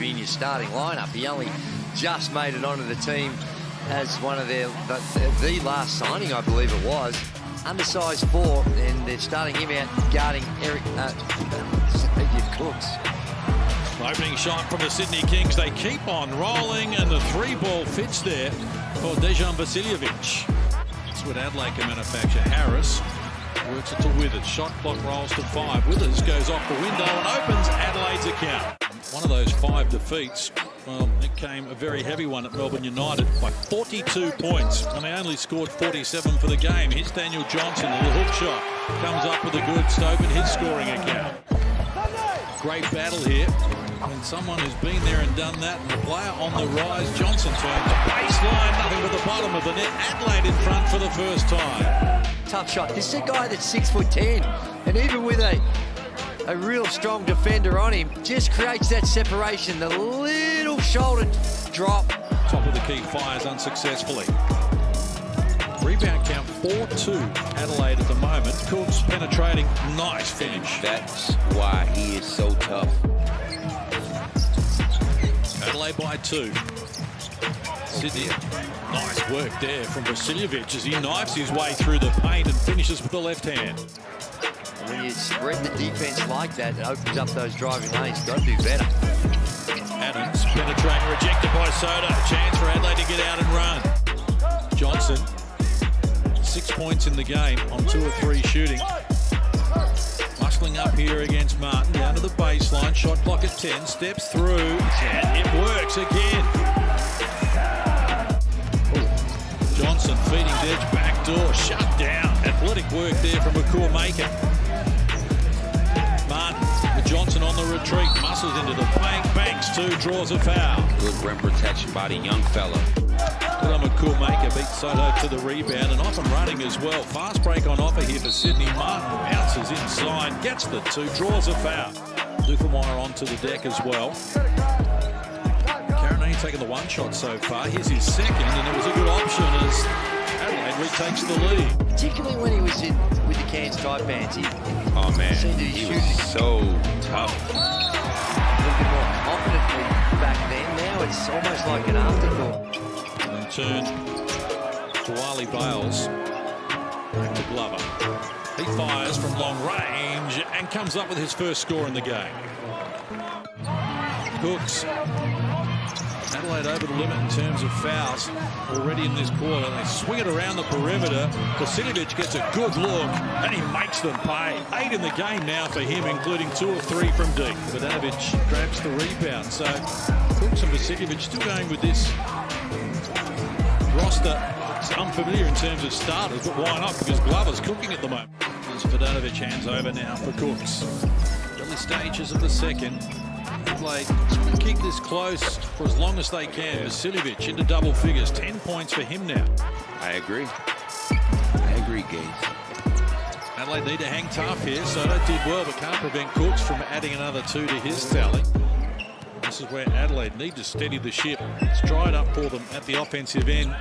be in your starting lineup. He only just made it onto the team as one of the last signing, I believe it was. Undersized 4, and they're starting him out guarding Eric Cooks. Opening shot from the Sydney Kings. They keep on rolling, and the 3-ball fits there for Dejan Vasiljevic. That's what Adelaide can manufacture. Harris works it to Withers. Shot clock rolls to 5. Withers goes off the window and opens Adelaide's account. One of those 5 defeats, well, it came a very heavy one at Melbourne United by 42 points, and they only scored 47 for the game. Here's Daniel Johnson, the hook shot. Comes up with a good to open his scoring account. Great battle here. And someone who's been there and done that, and the player on the rise. Johnson turns baseline, nothing but the bottom of the net. Adelaide in front for the first time. Tough shot. This is a guy that's 6'10", and even with a real strong defender on him, just creates that separation. The little shoulder drop. Top of the key fires unsuccessfully. Rebound count 4-2 Adelaide at the moment. Cooks penetrating, nice finish. That's why he is so tough. Adelaide by 2. Sydney, nice work there from Vasiljevic as he knifes his way through the paint and finishes with the left hand. When you spread the defense like that, it opens up those driving lanes. Got to do better. Adams penetrating, rejected by SOTTO. Chance for Adelaide to get out and run. Johnson, 6 points in the game on 2 of 3 shooting. Muscling up here against Martin, down to the baseline, shot clock at 10, steps through, and it works again. Ooh. Johnson feeding Dedge backdoor, shut down. Athletic work there from Maker. Martin with Johnson on the retreat, muscles into the paint, banks 2, draws a foul. Good rim protection by the young fella. Maker beats SOTTO to the rebound and off and running as well. Fast break on offer here for Sydney. Martin bounces inside, gets the 2, draws a foul. Dufemire onto the deck as well. Carinini taking the 1 shot so far. Here's his second, and it was a good option as Adelaide retakes the lead. Particularly when he was in with the Cairns tight bands. Oh man, he was so tough. A little bit more confidently back then. Now it's almost like an afterthought. Turn to Wally Bales. Back to Glover. He fires from long range and comes up with his first score in the game. Cooks. Adelaide over the limit in terms of fouls already in this quarter. They swing it around the perimeter. Vasiljevic gets a good look and he makes them pay. 8 in the game now for him, including 2 of 3 from deep. Vodanovic grabs the rebound. So Cooks and Vasiljevic still going with this roster. It's unfamiliar in terms of starters, but why not? Because Glover's cooking at the moment. As Vodanovic hands over now for Cooks. Early stages of the second. Adelaide keep this close for as long as they can. Vasiljevic into double figures. 10 points for him now. I agree, Gaze. Adelaide need to hang tough here. SOTTO did well, but can't prevent Cooks from adding another 2 to his tally. This is where Adelaide need to steady the ship. It's dried up for them at the offensive end.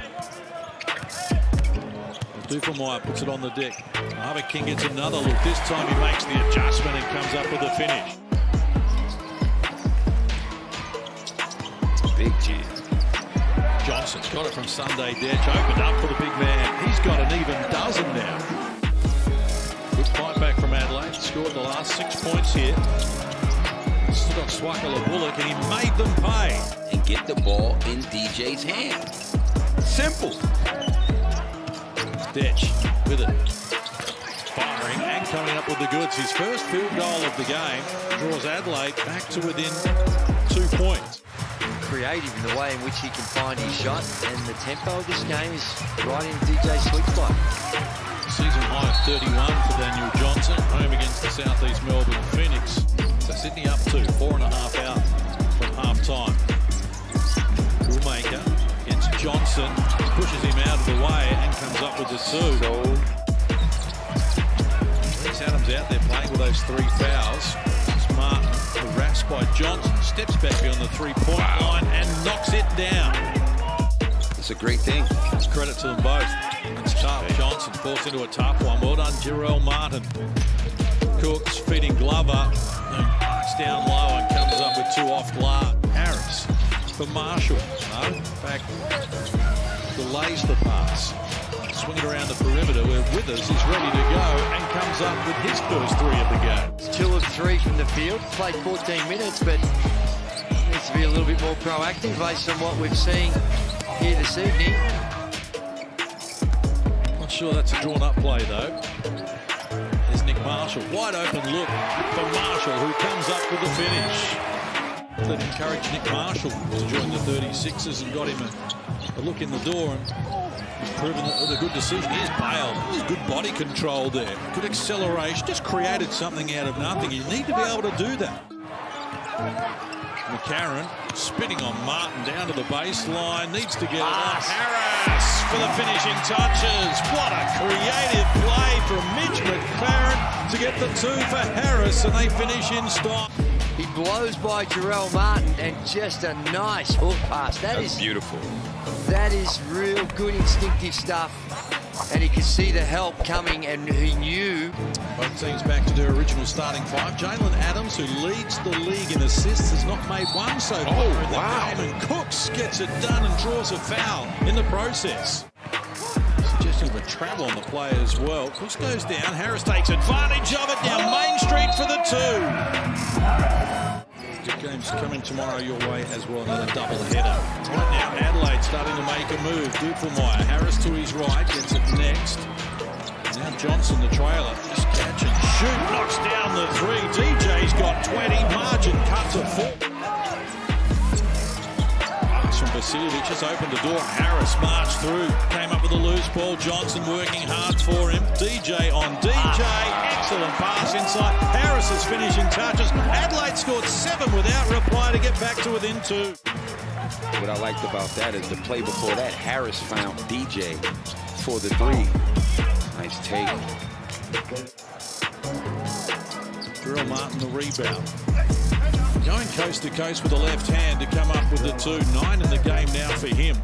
Dufemire puts it on the deck. Harvey King gets another look. This time he makes the adjustment and comes up with the finish. Big jam. Johnson's got it from Sunday Dedge. Opened up for the big man. He's got an even dozen now. Good fight back from Adelaide. Scored the last 6 points here. Still got Swakala Bullock, and he made them pay. And get the ball in DJ's hand. Simple. Dedge with it. Firing and coming up with the goods. His first field goal of the game draws Adelaide back to within 2 points. Creative in the way in which he can find his shot, and the tempo of this game is right in DJ's sweet spot. Season high of 31 for Daniel Johnson, home against the Southeast Melbourne Phoenix. So Sydney up 2, 4.5 out from half-time. Maker against Johnson, pushes him out of the way and comes up with the 2. Adams out there playing with those 3 fouls. It's Martin harassed by Johnson, steps back beyond the 3-point line and knocks it down. It's a great thing. It's credit to them both. It's tough. Johnson falls into a tough one. Well done, Jarrell Martin. Cooks feeding Glover. Knocks down low and comes up with 2 off glass. Harris for Marshall. No, in fact, delays the pass. Swing it around the perimeter where Withers is ready to go and comes up with his first 3 of the game. 2 of 3 from the field. Played 14 minutes, but needs to be a little bit more proactive based on what we've seen here this evening. Not sure that's a drawn-up play, though. There's Nick Marshall. Wide open look for Marshall, who comes up with the finish. That encouraged Nick Marshall to join the 36ers and got him a look in the door. And he's proven that with a good decision. Here's Bale. There's good body control there. Good acceleration. Just created something out of nothing. You need to be able to do that. McCarron spinning on Martin down to the baseline. Needs to get it off. Harris for the finishing touches. What a creative play from Mitch McCarron to get the 2 for Harris, and they finish in style. He blows by Jarrell Martin, and just a nice hook pass. That's beautiful. That is real good instinctive stuff. And he could see the help coming, and he knew. Both teams back to their original starting 5. Jalen Adams, who leads the league in assists, has not made one so far in the game. And Cooks gets it done and draws a foul in the process. Suggestion of a travel on the play as well. Cooks goes down. Harris takes advantage of it down Main Street for the 2. Good games coming tomorrow your way as well. Another double header. Right now, Adelaide starting to make a move. Dupelmeyer, Harris to his right, gets it next. Now Johnson, the trailer, just catch and shoot. Knocks down the 3. DJ's got 20. Margin cut to 4. From Vasiljevic just opened the door. Harris marched through. Came up with a loose ball. Johnson working hard for him. DJ on DJ. Excellent pass inside. Harris's finishing touches. Adelaide scored 7 without reply to get back to within 2. What I liked about that is the play before that, Harris found DJ for the 3. Nice take. Jarrell Martin the rebound. Going coast to coast with the left hand to come up with the 2. 9 in the game now for him.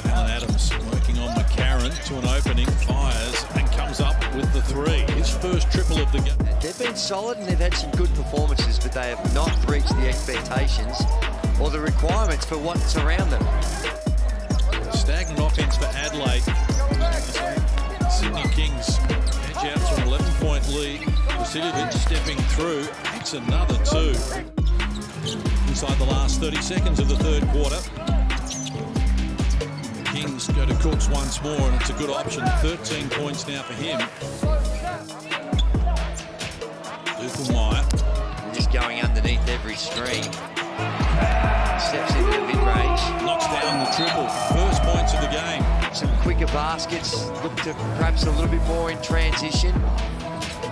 Alan Adams working on McCarron to an opening, fires and comes up with the 3. His first triple of the game. They've been solid and they've had some good performances, but they have not reached the expectations or the requirements for what's around them. Stagnant offense for Adelaide. Sydney Kings edge out to an 11-point lead. Vasiljevic stepping through, makes another 2. Inside the last 30 seconds of the 3rd quarter. The Kings go to Cooks once more, and it's a good option. 13 points now for him. Dupelmeyer. Just going underneath every screen. Steps into the mid-range. Knocks down the triple. First points of the game. Some quicker baskets. Look to perhaps a little bit more in transition.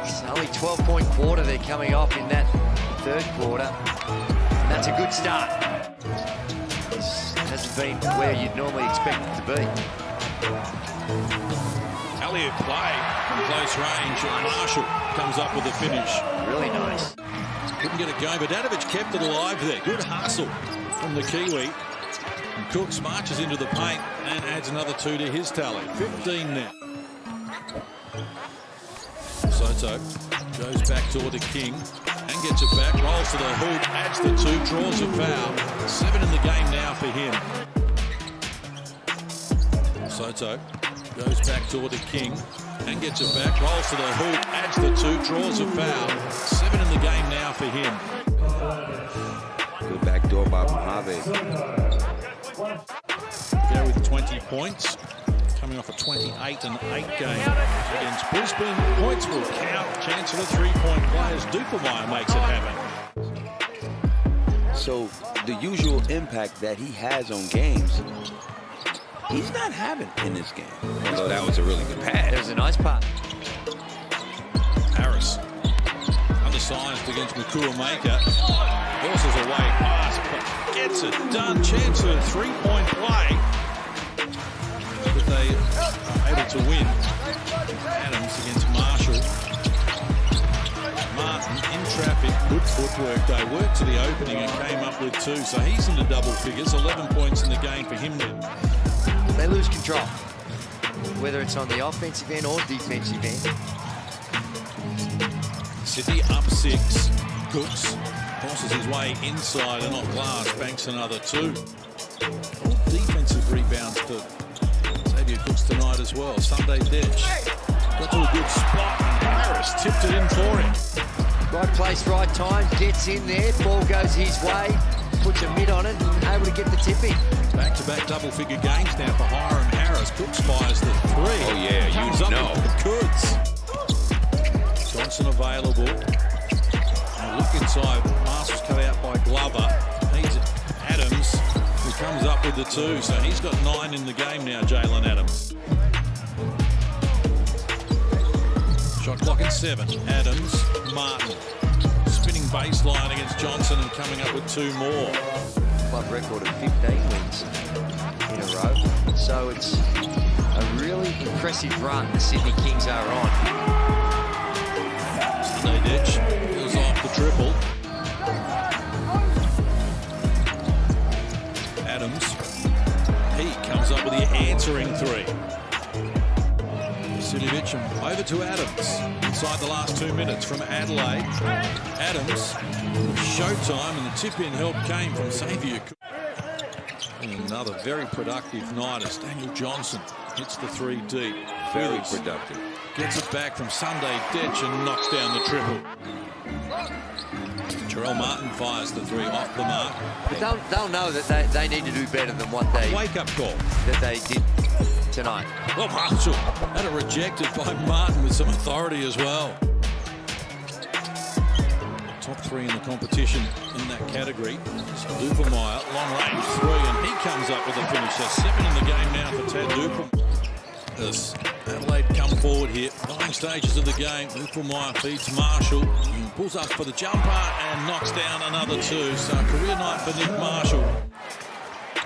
It's only 12-point quarter they're coming off in that 3rd quarter. And that's a good start. This hasn't been where you'd normally expect it to be. Elliott play from close range. Marshall comes up with the finish. Really nice. Couldn't get it going, but Dadovic kept it alive there. Good hustle from the Kiwi. And Cooks marches into the paint and adds another 2 to his tally. 15 now. Soto goes back toward the King and gets it back, rolls to the hoop, adds the 2, draws a foul. 7 in the game now for him. Soto goes back toward the King and gets it back, rolls to the hoop, adds the 2, draws a foul. 7 in the game now for him. Good back door by Mojave. There with 20 points. Coming off a 28-8 game against Brisbane. Points will count. Chance of a 3-point play as Dupelmeyer makes it happen. So the usual impact that he has on games, he's not having in this game. Although that was a really good pass. There's a nice pass. Harris, undersized against Makuamaker. Forces away pass, but gets it done. Chance of a 3-point play. But they are able to win. Adams against Marshall. Martin in traffic, good footwork. They worked to the opening and came up with 2. So he's into double figures. 11 points in the game for him now. They lose control, whether it's on the offensive end or defensive end. Sydney up 6. Cooks Forces his way inside and off glass. Banks another 2. All defensive rebounds for Xavier Cooks tonight as well. Sunday Ditch got to a good spot and Harris tipped it in for him. Right place, right time. Gets in there. Ball goes his way. Puts a mid on it and able to get the tip in. Back-to-back double-figure games now for Hiram Harris. Cooks fires the 3. Oh, yeah, Comes you up know. with the goods. Johnson available. Now look inside. Pass was cut out by Glover. He's Adams, who comes up with the 2. So he's got 9 in the game now, Jalen Adams. Shot clock at 7. Adams, Martin. Spinning baseline against Johnson and coming up with 2 more. Club record of 15 wins in a row. So it's a really impressive run the Sydney Kings are on. Sunday Ditch goes off the triple. Adams, he comes up with the answering 3. Sidivich over to Adams inside the last 2 minutes from Adelaide. Adams, showtime, and the tip-in help came from Xavier. And another very productive night as Daniel Johnson hits the 3 deep. Very productive. Gets it back from Sunday Ditch and knocks down the triple. Jarrell Martin fires the 3 off the mark. But they'll know that they need to do better than what they Wake-up call. that they did tonight. Well, Marshall had it rejected by Martin with some authority as well. Top 3 in the competition in that category. Dupermeyer, long-range 3, and he comes up with a finish. So 7 in the game now for Tad Dupermeyer. As Adelaide come forward here, 9 stages of the game. Dupermeyer feeds Marshall, and pulls up for the jumper and knocks down another 2. So a career night for Nick Marshall.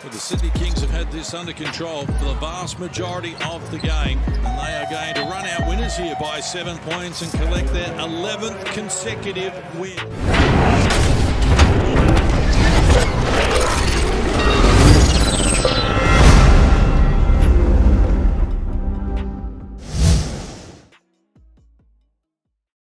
But the Sydney Kings have had this under control for the vast majority of the game, and they are going to run out winners here by 7 points and collect their 11th consecutive win.